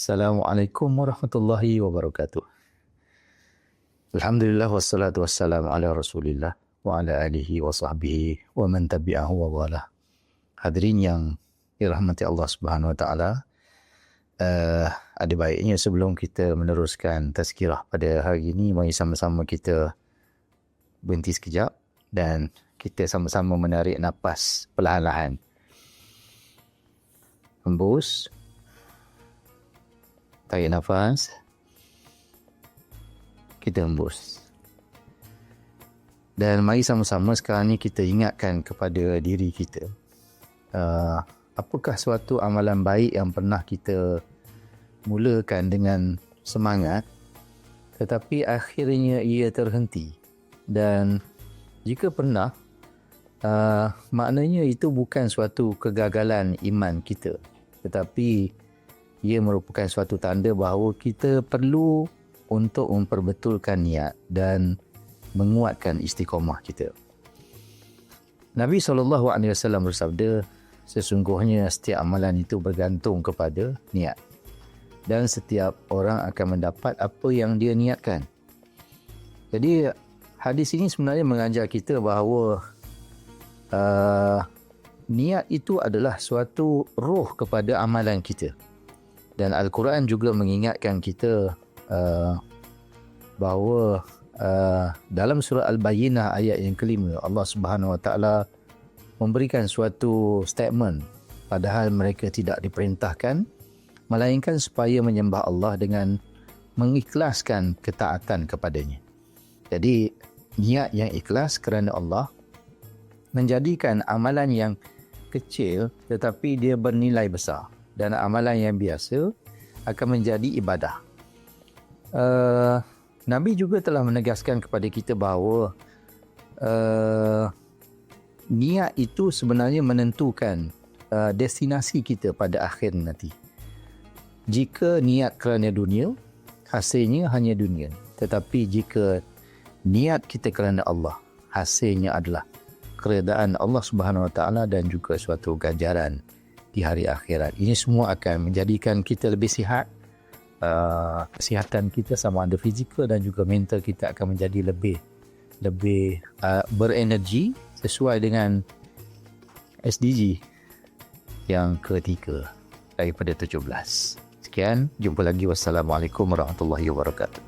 Assalamualaikum warahmatullahi wabarakatuh. Alhamdulillah wassalatu wassalamu ala Rasulillah wa ala alihi wa sahbihi wa man tabi'ahu wa wala. Hadirin yang dirahmati Allah Subhanahu wa taala, ada baiknya sebelum kita meneruskan tazkirah pada hari ini, mari sama-sama kita berhenti sekejap dan kita sama-sama menarik nafas perlahan-lahan. Hembus. Tarik nafas. Kita hembus. Dan mari sama-sama sekarang ni kita ingatkan kepada diri kita. Apakah suatu amalan baik yang pernah kita mulakan dengan semangat tetapi akhirnya ia terhenti. Dan jika pernah, maknanya itu bukan suatu kegagalan iman kita, tetapi ia merupakan suatu tanda bahawa kita perlu untuk memperbetulkan niat dan menguatkan istiqamah kita. Nabi SAW bersabda, sesungguhnya setiap amalan itu bergantung kepada niat dan setiap orang akan mendapat apa yang dia niatkan. Jadi hadis ini sebenarnya mengajar kita bahawa niat itu adalah suatu roh kepada amalan kita. Dan Al-Quran juga mengingatkan kita bahawa dalam surah Al-Bayyinah ayat yang kelima, Allah Subhanahu Wa Taala memberikan suatu statement padahal mereka tidak diperintahkan melainkan supaya menyembah Allah dengan mengikhlaskan ketaatan kepadanya. Jadi niat yang ikhlas kerana Allah menjadikan amalan yang kecil tetapi dia bernilai besar. Dan amalan yang biasa akan menjadi ibadah. Nabi juga telah menegaskan kepada kita bahawa niat itu sebenarnya menentukan destinasi kita pada akhir nanti. Jika niat kerana dunia, hasilnya hanya dunia. Tetapi jika niat kita kerana Allah, hasilnya adalah keredaan Allah Subhanahu Wa Taala dan juga suatu ganjaran di hari akhirat. Ini semua akan menjadikan kita lebih sihat. Kesihatan kita sama ada fizikal dan juga mental kita akan menjadi lebih berenergi sesuai dengan SDG yang ketiga daripada 17. Sekian, jumpa lagi. Wassalamualaikum warahmatullahi wabarakatuh.